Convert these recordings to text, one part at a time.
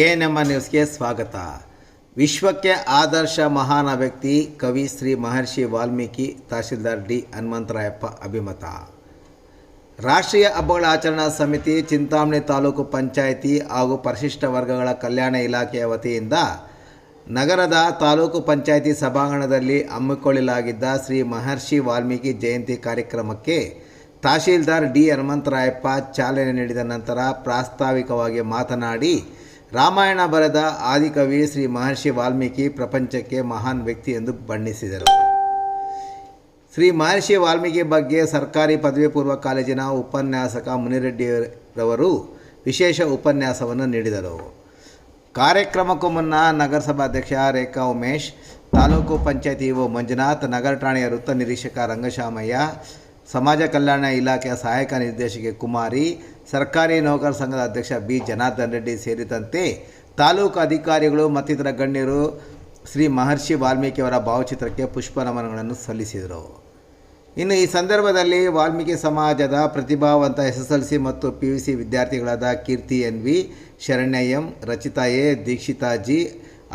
ANM ನ್ಯೂಸ್ಗೆ ಸ್ವಾಗತ. ವಿಶ್ವಕ್ಕೆ ಆದರ್ಶ ಮಹಾನ್ ವ್ಯಕ್ತಿ ಕವಿ ಶ್ರೀ ಮಹರ್ಷಿ ವಾಲ್ಮೀಕಿ. ತಹಶೀಲ್ದಾರ್ ಡಿ ಹನುಮಂತರಾಯಪ್ಪ ಅಭಿಮತ. ರಾಷ್ಟ್ರೀಯ ಹಬ್ಬಗಳ ಆಚರಣಾ ಸಮಿತಿ, ಚಿಂತಾಮಣಿ ತಾಲೂಕು ಪಂಚಾಯಿತಿ ಹಾಗೂ ಪರಿಶಿಷ್ಟ ವರ್ಗಗಳ ಕಲ್ಯಾಣ ಇಲಾಖೆಯ ವತಿಯಿಂದ ನಗರದ ತಾಲೂಕು ಪಂಚಾಯಿತಿ ಸಭಾಂಗಣದಲ್ಲಿ ಹಮ್ಮಿಕೊಳ್ಳಲಾಗಿದ್ದ ಶ್ರೀ ಮಹರ್ಷಿ ವಾಲ್ಮೀಕಿ ಜಯಂತಿ ಕಾರ್ಯಕ್ರಮಕ್ಕೆ ತಹಶೀಲ್ದಾರ್ ಡಿ ಹನುಮಂತರಾಯಪ್ಪ ಚಾಲನೆ ನೀಡಿದ ನಂತರ ಪ್ರಾಸ್ತಾವಿಕವಾಗಿ ಮಾತನಾಡಿ, ರಾಮಾಯಣ ಬರೆದ ಆದಿಕವಿ ಶ್ರೀ ಮಹರ್ಷಿ ವಾಲ್ಮೀಕಿ ಪ್ರಪಂಚಕ್ಕೆ ಮಹಾನ್ ವ್ಯಕ್ತಿ ಎಂದು ಬಣ್ಣಿಸಿದರು. ಶ್ರೀ ಮಹರ್ಷಿ ವಾಲ್ಮೀಕಿ ಬಗ್ಗೆ ಸರ್ಕಾರಿ ಪದವಿ ಪೂರ್ವ ಕಾಲೇಜಿನ ಉಪನ್ಯಾಸಕ ಮುನಿರೆಡ್ಡಿರವರು ವಿಶೇಷ ಉಪನ್ಯಾಸವನ್ನು ನೀಡಿದರು. ಕಾರ್ಯಕ್ರಮಕ್ಕೂ ಮುನ್ನ ನಗರಸಭಾಧ್ಯಕ್ಷ ರೇಖಾ ಉಮೇಶ್, ತಾಲೂಕು ಪಂಚಾಯತಿ ಇಒ ಮಂಜುನಾಥ್, ನಗರ ಠಾಣೆಯ ವೃತ್ತ ನಿರೀಕ್ಷಕ ರಂಗಶಾಮಯ್ಯ, ಸಮಾಜ ಕಲ್ಯಾಣ ಇಲಾಖೆಯ ಸಹಾಯಕ ನಿರ್ದೇಶಕಿ ಕುಮಾರಿ, ಸರ್ಕಾರಿ ನೌಕರ ಸಂಘದ ಅಧ್ಯಕ್ಷ ಬಿ ಜನಾರ್ದನ್ ರೆಡ್ಡಿ ಸೇರಿದಂತೆ ತಾಲೂಕು ಅಧಿಕಾರಿಗಳು ಮತ್ತಿತರ ಗಣ್ಯರು ಶ್ರೀ ಮಹರ್ಷಿ ವಾಲ್ಮೀಕಿಯವರ ಭಾವಚಿತ್ರಕ್ಕೆ ಪುಷ್ಪ ನಮನಗಳನ್ನು ಸಲ್ಲಿಸಿದರು. ಇನ್ನು ಈ ಸಂದರ್ಭದಲ್ಲಿ ವಾಲ್ಮೀಕಿ ಸಮಾಜದ ಪ್ರತಿಭಾವಂತ SSLC ಮತ್ತು PUC ವಿದ್ಯಾರ್ಥಿಗಳಾದ Keerthi NV, Sharanya M, Rachita A, Dikshita G,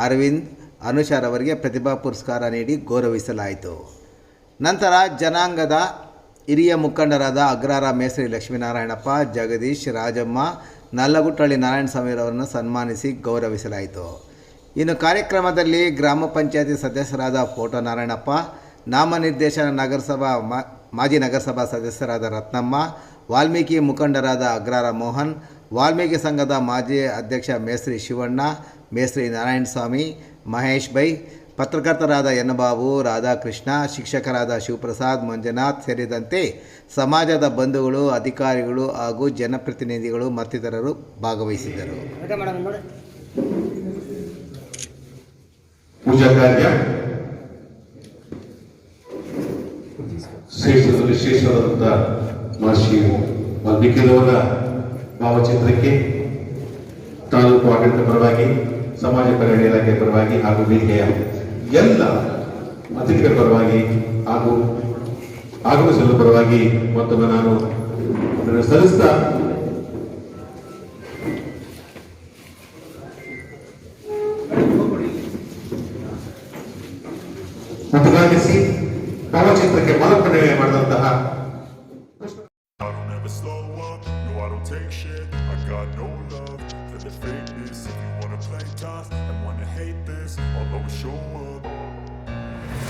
Arvind, ಅನುಷಾರವರಿಗೆ ಪ್ರತಿಭಾ ಪುರಸ್ಕಾರ ನೀಡಿ ಗೌರವಿಸಲಾಯಿತು. ನಂತರ ಜನಾಂಗದ ಹಿರಿಯ ಮುಖಂಡರಾದ ಅಗ್ರಹಾರ ಮೇಸ್ತ್ರಿ ಲಕ್ಷ್ಮೀನಾರಾಯಣಪ್ಪ, ಜಗದೀಶ್, ರಾಜಮ್ಮ, ನಲ್ಲಗುಟ್ಟಳ್ಳಿ ನಾರಾಯಣಸ್ವಾಮಿರವರನ್ನು ಸನ್ಮಾನಿಸಿ ಗೌರವಿಸಲಾಯಿತು. ಇನ್ನು ಕಾರ್ಯಕ್ರಮದಲ್ಲಿ ಗ್ರಾಮ ಪಂಚಾಯತಿ ಸದಸ್ಯರಾದ ಫೋಟೋ ನಾರಾಯಣಪ್ಪ, ನಾಮನಿರ್ದೇಶನ ಮಾಜಿ ನಗರಸಭಾ ಸದಸ್ಯರಾದ ರತ್ನಮ್ಮ, ವಾಲ್ಮೀಕಿ ಮುಖಂಡರಾದ ಅಗ್ರಹಾರ ಮೋಹನ್, ವಾಲ್ಮೀಕಿ ಸಂಘದ ಮಾಜಿ ಅಧ್ಯಕ್ಷ ಮೇಸ್ತ್ರಿ ಶಿವಣ್ಣ, ಮೇಸ್ತ್ರಿ ನಾರಾಯಣಸ್ವಾಮಿ, ಮಹೇಶ್ ಬೈ, ಪತ್ರಕರ್ತರಾದ ಎನ್ನಬಾಬು, ರಾಧಾಕೃಷ್ಣ, ಶಿಕ್ಷಕರಾದ ಶಿವಪ್ರಸಾದ್, ಮಂಜುನಾಥ್ ಸೇರಿದಂತೆ ಸಮಾಜದ ಬಂಧುಗಳು, ಅಧಿಕಾರಿಗಳು ಹಾಗೂ ಜನಪ್ರತಿನಿಧಿಗಳು ಮತ್ತಿತರರು ಭಾಗವಹಿಸಿದ್ದರು. ಪೂಜಾ ಕಾರ್ಯ ಶ್ರೇಷ್ಠವಾದಂಥ ಮಹರ್ಷಿ ವಾಲ್ಮೀಕಿಯವರ ಭಾವಚಿತ್ರಕ್ಕೆ ತಾಲೂಕು ಆಡಳಿತ ಪರವಾಗಿ, ಸಮಾಜ ಕಲ್ಯಾಣ ಇಲಾಖೆ ಪರವಾಗಿ ಹಾಗೂ ವೇದಿಕೆಯ ಎಲ್ಲ ಅತಿಥಿಗಳ ಪರವಾಗಿ ಹಾಗೂ ಆಗಮಿಸಲು ಪರವಾಗಿ ಮತ್ತೊಮ್ಮೆ ನಾನು ಸಲ್ಲಿಸ್ತಾ ಮತದಾನಿಸಿ ಭಾವಚಿತ್ರಕ್ಕೆ ಮಾಲಾರ್ಪಣೆ ಮಾಡಿದಂತಹ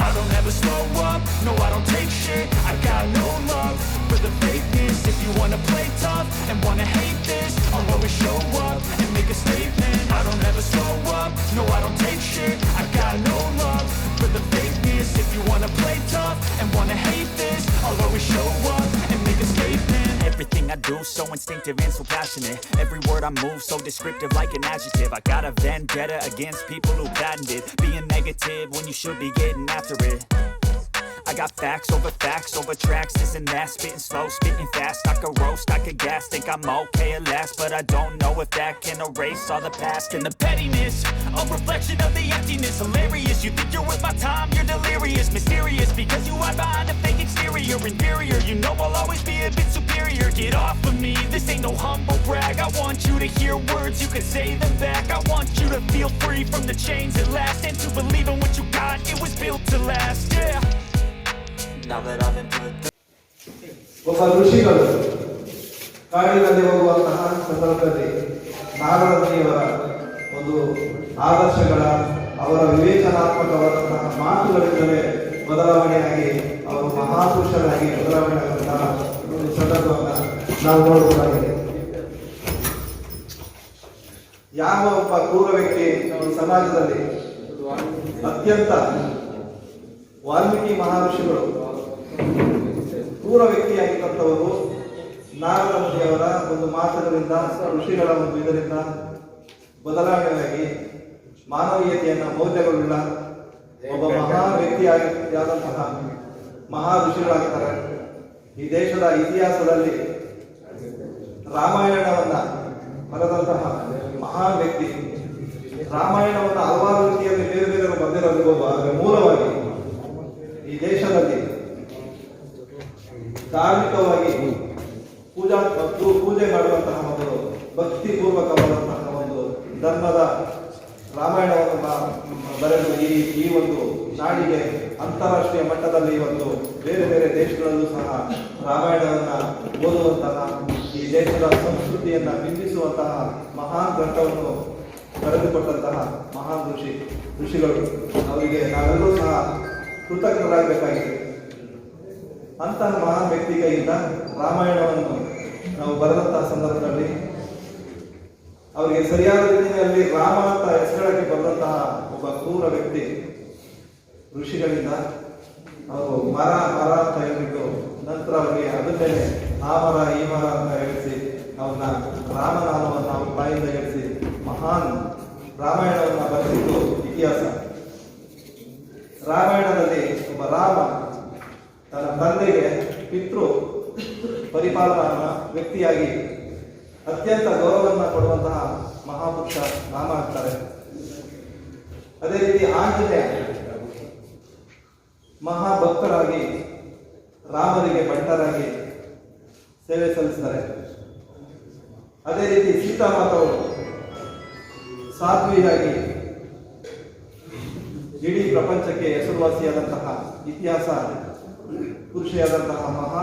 I don't ever slow up, no I don't take shit. I got no love for the fakeness. If you wanna play tough and wanna hate this, I'll always show up and make a statement. I don't ever slow up, no I don't take shit. I got no love for the fakeness. If you wanna play tough and wanna hate this, I'll always show up and make a statement. Everything I do so instinctive and so passionate. Every word I move so descriptive like an adjective. I got a vendetta against people who patented being negative when you should be getting after it. I got facts over tracks, this and that, spitting slow, spitting fast. I could roast, I could gas, think I'm okay at last, but I don't know if that can erase all the past. And the pettiness, a reflection of the emptiness. Hilarious, you think you're worth my time, you're delirious. Mysterious, because you hide behind a fake exterior. Inferior, you know I'll always be a bit superior. Get off of me, this ain't no humble brag. I want you to hear words, you can say them back. I want you to feel free from the chains at last, and to believe in what you got, it was built to last, yeah. ಒಬ್ಬ ಋಷಿಗಳು ಕಾಡಿನಲ್ಲಿ ಹೋಗುವಂತಹ ಸಂದರ್ಭದಲ್ಲಿ ನಾರದ ಮುನಿಯವರ ಒಂದು ಆದರ್ಶಗಳ, ಅವರ ವಿವೇಚನಾತ್ಮಕವಾದಂತಹ ಮಾತುಗಳಿಂದಲೇ ಬದಲಾವಣೆಯಾಗಿ ಅವರು ಮಹಾಪುರುಷರಾಗಿ ಬದಲಾವಣೆ ಆದಂತಹ ಒಂದು ಸಂದರ್ಭವನ್ನು ನಾವು ನೋಡಬಹುದಾಗಿದೆ. ಯಾವ ಒಬ್ಬ ಕ್ರೂರ ವ್ಯಕ್ತಿ ಈ ಸಮಾಜದಲ್ಲಿ ಅತ್ಯಂತ ವಾಲ್ಮೀಕಿ ಮಹರ್ಷಿಗಳು ಕ್ರೂರ ವ್ಯಕ್ತಿಯಾಗಿರ್ತಕ್ಕವರು ನಾರದ ಮುನಿಯವರ ಒಂದು ಮಾತುಗಳಿಂದ, ಋಷಿಗಳ ಒಂದು ಇದರಿಂದ ಬದಲಾವಣೆಯಾಗಿ ಮಾನವೀಯತೆಯನ್ನ, ಮೌಲ್ಯಗಳುಳ್ಳ ಒಬ್ಬ ಮಹಾನ್ ವ್ಯಕ್ತಿಯಾದಂತಹ ಮಹಾ ಋಷಿಗಳಾಗ್ತಾರೆ. ಈ ದೇಶದ ಇತಿಹಾಸದಲ್ಲಿ ರಾಮಾಯಣವನ್ನ ಬರೆದಂತಹ ಮಹಾನ್ ವ್ಯಕ್ತಿ. ರಾಮಾಯಣವನ್ನು ಹಲವಾರು ರೀತಿಯಲ್ಲಿ ಬೇರೆ ಬೇರೆ ಬಂದಿರಬಹುದು, ಆದರೆ ಮೂಲವಾಗಿ ಈ ದೇಶದಲ್ಲಿ ಧಾರ್ಮಿಕವಾಗಿ ಪೂಜೆ ಮಾಡುವಂತಹ ಒಂದು ಭಕ್ತಿ ಪೂರ್ವಕವಾದಂತಹ ಒಂದು ಧರ್ಮದ ರಾಮಾಯಣವನ್ನು ಬರೆದು ಈ ಒಂದು ನಾಡಿಗೆ ಅಂತಾರಾಷ್ಟ್ರೀಯ ಮಟ್ಟದಲ್ಲಿ ಇವತ್ತು ಬೇರೆ ಬೇರೆ ದೇಶಗಳಲ್ಲೂ ಸಹ ರಾಮಾಯಣವನ್ನು ಓದುವಂತಹ ಈ ದೇಶದ ಸಂಸ್ಕೃತಿಯನ್ನು ಬಿಂಬಿಸುವಂತಹ ಮಹಾನ್ ಗ್ರಂಥವನ್ನು ಬರೆದುಕೊಟ್ಟಂತಹ ಮಹಾನ್ ಋಷಿಗಳು ಅವರಿಗೆ ನಾವೆಲ್ಲರೂ ಸಹ ಕೃತಜ್ಞರಾಗಬೇಕಾಗಿದೆ. ಅಂತಹ ಮಹಾನ್ ವ್ಯಕ್ತಿ ಕೈಯಿಂದ ರಾಮಾಯಣವನ್ನು ನಾವು ಬರೆದಂತಹ ಸಂದರ್ಭದಲ್ಲಿ ಅವರಿಗೆ ಸರಿಯಾದ ರೀತಿಯಲ್ಲಿ ರಾಮ ಅಂತ ಹೆಸರಕ್ಕೆ ಬಂದಂತಹ ಒಬ್ಬ ಕ್ರೂರ ವ್ಯಕ್ತಿ ಋಷಿಗಳಿಂದ ಅವರು ಮರ ಅಂತ ಹೇಳ್ಬಿಟ್ಟು ನಂತರ ಅವರಿಗೆ ಅದನ್ನೇ ಆ ಮರ ಈ ಮರ ಅಂತ ಹೇಳಿಸಿ ಅವನ್ನ ರಾಮನಾಮವನ್ನು ಅವ್ರ ಬಾಯಿಂದ ಹೇಳಿಸಿ ಮಹಾನ್ ರಾಮಾಯಣವನ್ನು ಬರೆದಿದ್ದು ಇತಿಹಾಸ. ರಾಮಾಯಣದಲ್ಲಿ ಒಬ್ಬ ರಾಮ ತನ್ನ ತಂದೆಗೆ ಪಿತೃ ಪರಿಪಾಲನಾ ವ್ಯಕ್ತಿಯಾಗಿ ಅತ್ಯಂತ ಗೌರವವನ್ನು ಕೊಡುವಂತಹ ಮಹಾಪುರುಷ ರಾಮ ಆಗ್ತಾರೆ. ಅದೇ ರೀತಿ ಆಂಜನೇಯ ಮಹಾಭಕ್ತರಾಗಿ ರಾಮರಿಗೆ ಭಟ್ಟರಾಗಿ ಸೇವೆ ಸಲ್ಲಿಸ್ತಾರೆ. ಅದೇ ರೀತಿ ಸೀತಾಮಾತವರು ಸಾಧ್ವಿಯಾಗಿ ಇಡೀ ಪ್ರಪಂಚಕ್ಕೆ ಹೆಸರುವಾಸಿಯಾದಂತಹ ಇತಿಹಾಸ ಪುರುಷಿಯಾದಂತಹ ಮಹಾನ್